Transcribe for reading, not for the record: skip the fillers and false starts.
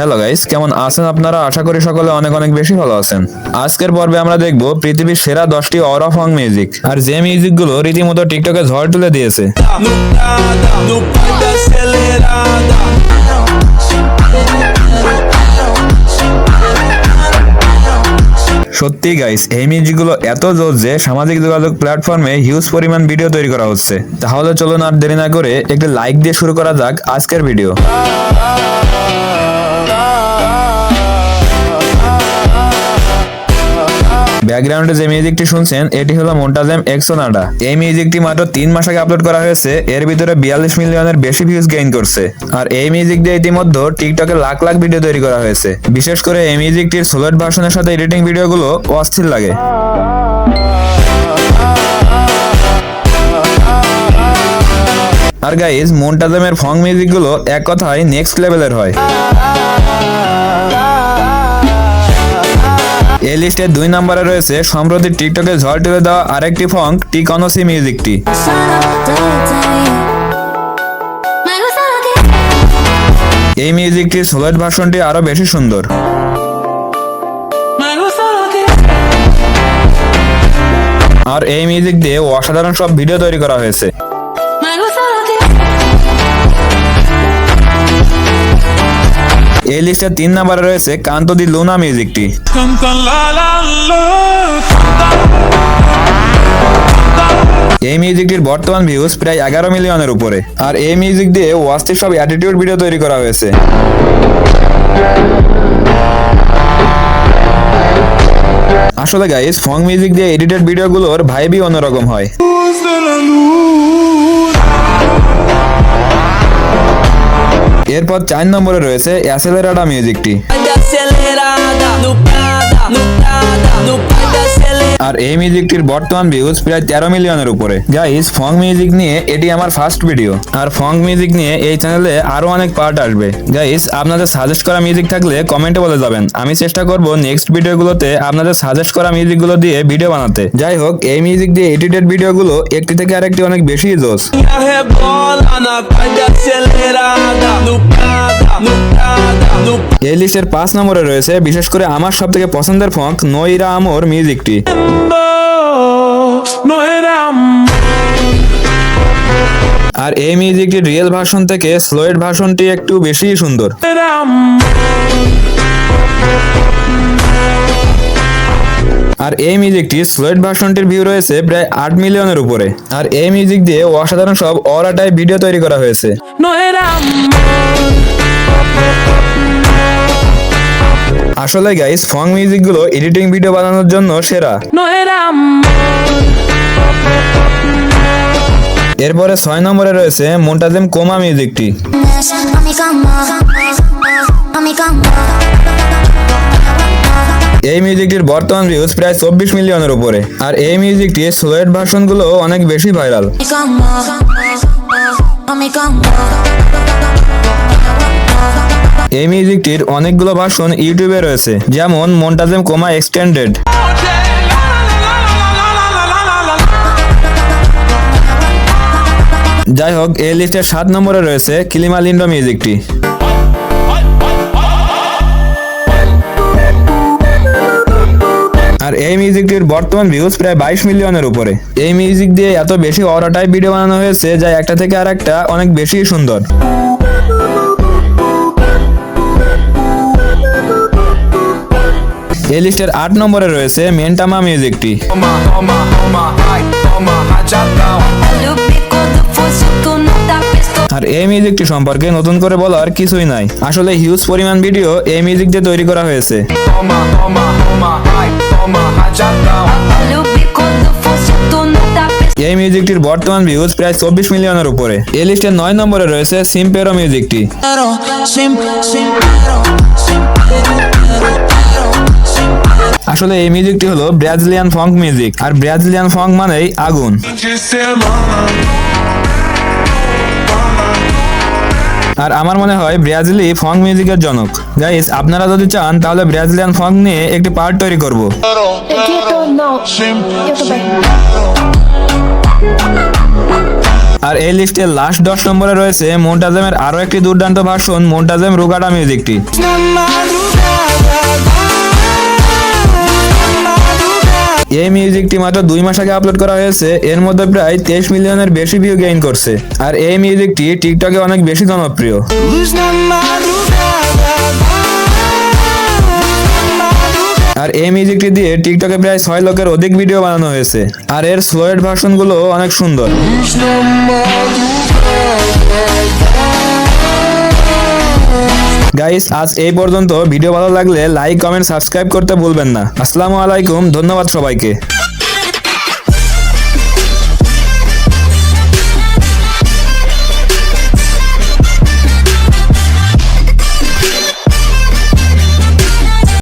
Hello guys, কেমন আছেন আপনারা? আশা করি সকলে অনেক অনেক বেশি ভালো আছেন। আজকের পর্বে আমরা দেখব পৃথিবীর সেরা 10টি অরা ফং মিউজিক, আর যে মিউজিক গুলো রীতিমতো টিকটকে ঝড় তুলে দিয়েছে। সত্যি গাইস, এই মিউজিকগুলো এত জোর যে সামাজিক যোগাযোগ প্ল্যাটফর্মে হিউজ পরিমাণ ভিডিও তৈরি করা হচ্ছে। তাহলে চলুন আর দেরি না করে একটি লাইক দিয়ে শুরু করা যাক আজকের ভিডিও। ব্যাকগ্রাউন্ডে যে মিউজিকটি শুনছেন এটি হলো মোন্টাজেম এক্সোনাডা। এই মিউজিকটি মাত্র 3 মাস আগে আপলোড করা হয়েছে। এর ভিতরে 42 মিলিয়নের বেশি ভিউজ গেইন করছে। আর এই মিউজিক দিয়ে ইতিমধ্যে টিকটকে লাখ লাখ ভিডিও তৈরি করা হয়েছে। বিশেষ করে এই মিউজিকটির সোলোড ভার্সনের সাথে এডিটিং ভিডিওগুলো অস্থির লাগে। আর গাইজ, মোন্টাজেমের ফং মিউজিকগুলো এক কথায় নেক্সট লেভেলের হয়। এই লিস্টে 2 নম্বরে রয়েছে সম্প্রতি টিকটকে ঝড় তুলে দেওয়া আরেকটি ফং টিকনসি মিউজিকটি। এই মিউজিকটির সোলোড ভার্সনটি আরো বেশি সুন্দর। আর এই মিউজিক দিয়ে অসাধারণ সব ভিডিও তৈরি করা হয়েছে। এই লিস্টে 3 নম্বরে রয়েছে কান্তো দি লুনা মিউজিকটি। এই মিউজিকটির বর্তমান ভিউজ প্রায় 11 মিলিয়নের উপরে। আর এই মিউজিক দিয়ে অস্থির সব অ্যাটিটিউড ভিডিও তৈরি করা হয়েছে। আসলে গাইস, ফং মিউজিক দিয়ে এডিটেড ভিডিওগুলোর ভাইবই অন্যরকম হয়। এরপর 4 নম্বরে রয়েছে অ্যাসেলেরাডা মিউজিকটি। আর এই মিউজিকটির বর্তমান ভিউজ প্রায় 13 মিলিয়নের উপরে। গাইস, ফং মিউজিক নিয়ে এটি আমার ফার্স্ট ভিডিও। আর ফং মিউজিক নিয়ে এই চ্যানেলে আরো অনেক পার্ট আসবে। গাইস, আপনাদের সাজেস্ট করা মিউজিক থাকলে কমেন্টে বলে যাবেন। আমি চেষ্টা করব নেক্সট ভিডিওগুলোতে আপনাদের সাজেস্ট করা মিউজিকগুলো দিয়ে ভিডিও বানাতে। যাই হোক, এই মিউজিক দিয়ে এডিটেড ভিডিওগুলো একটি থেকে আরেকটি অনেক বেশি জোস। এই লিস্টের 5 নম্বরে রয়েছে বিশেষ করে আমার সব থেকে পছন্দের ফং নইরা আমর মিউজিকটি। আর এই মিউজিকটির রিয়েল ভার্সন থেকে স্লোয়েড ভার্সনটি একটু বেশি সুন্দর। আর এই মিউজিকটি স্লোয়েড ভার্সনটির ভিউ রয়েছে প্রায় 8 মিলিয়নের উপরে। আর এই মিউজিক দিয়ে অসাধারণ সব অরা টাইপ ভিডিও তৈরি করা হয়েছে। আসলে গাইস, ফং মিউজিক গুলো এডিটিং ভিডিও বানানোর জন্য সেরা। এরপরে 6 নম্বরে রয়েছে মোন্টাজেম কোমা মিউজিকটি। এই মিউজিকটির বর্তমান ভিউজ প্রায় 24 মিলিয়নের উপরে। আর এই মিউজিকটির স্লোয়েড ভার্সন গুলো অনেক বেশি ভাইরাল। এই মিউজিকটির অনেকগুলো ভার্সন ইউটিউবে রয়েছে, যেমন মোন্টাজেম কোমা এক্সটেন্ডেড। যাই হোক, এই লিস্টের 7 নম্বরে রয়েছে কিলিমা লিন্ডো মিউজিকটি। আর এই মিউজিকটির বর্তমান ভিউজ প্রায় 22 মিলিয়নের উপরে। এই মিউজিক দিয়ে এত বেশি অরা টাইপ ভিডিও বানানো হয়েছে যা একটা থেকে আরেকটা অনেক বেশি সুন্দর। এই লিস্টের 8 নম্বরে রয়েছে মেন্টামা মিউজিকটি। আর এই মিউজিকটি সম্পর্কে নতুন করে বলার কিছুই নাই। আসলে হিউজ পরিমাণ ভিডিও এই মিউজিক দিয়ে তৈরি করা হয়েছে। এই মিউজিকটির বর্তমান ভিউজ প্রায় 24 মিলিয়নের উপরে। এই লিস্টের 9 নম্বরে রয়েছে সিম্পেরো মিউজিকটি। আসলে এই মিউজিকটি হলো ব্রাজিলিয়ান ফং মিউজিক। আর ব্রাজিলিয়ান ফং মানেই আগুন। আর আমার মনে হয় ব্রাজিলি ফং মিউজিকের জনক। গাইস, আপনারা যদি চান তাহলে ব্রাজিলিয়ান ফং নিয়ে একটি পার্ট তৈরি করব। আর এই লিস্টের লাস্ট 10 নম্বরে রয়েছে মোন্টাজেমের আরো একটি দুর্দান্ত ভার্সন, মোন্টাজেম রুগাটা মিউজিকটি। এই মিউজিকটি মাত্র 2 মাস আগে আপলোড করা হয়েছে, এর মধ্যে প্রায় 23 মিলিয়নের বেশি ভিউ গেইন করছে। আর এই মিউজিকটি টিকটকে অনেক বেশি জনপ্রিয়। আর এই মিউজিকটি দিয়ে টিকটকে প্রায় 6 লাখের অধিক ভিডিও বানানো হয়েছে। আর এর স্লোয়েড ভার্সন গুলো অনেক সুন্দর। গাইস, আজ এই পর্যন্ত। ভিডিও ভালো লাগলে লাইক, কমেন্ট, সাবস্ক্রাইব করতে ভুলবেন না। আসসালামু আলাইকুম, ধন্যবাদ সবাইকে।